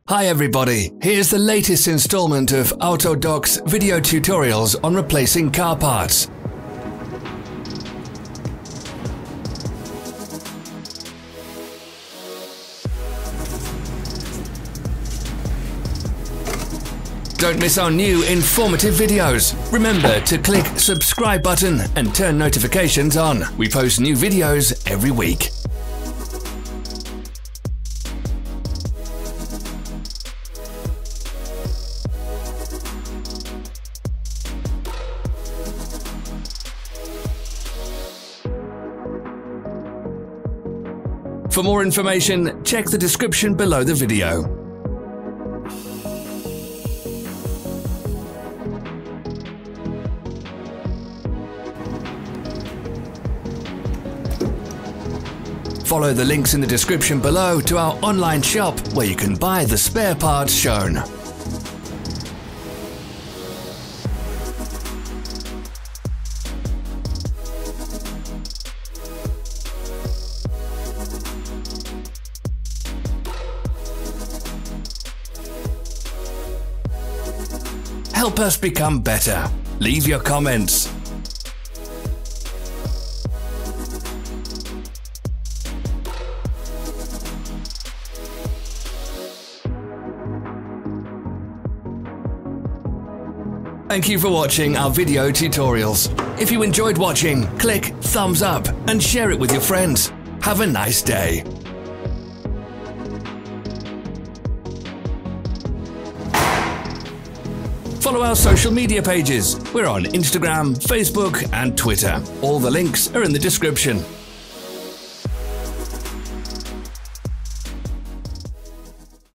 Hi everybody, here's the latest installment of Autodoc's video tutorials on replacing car parts. Don't miss our new informative videos. Remember to click subscribe button and turn notifications on. We post new videos every week. For more information, check the description below the video. Follow the links in the description below to our online shop where you can buy the spare parts shown. Help us become better. Leave your comments. Thank you for watching our video tutorials. If you enjoyed watching, click thumbs up and share it with your friends. Have a nice day. Follow our social media pages. We're on Instagram, Facebook, and Twitter. All the links are in the description.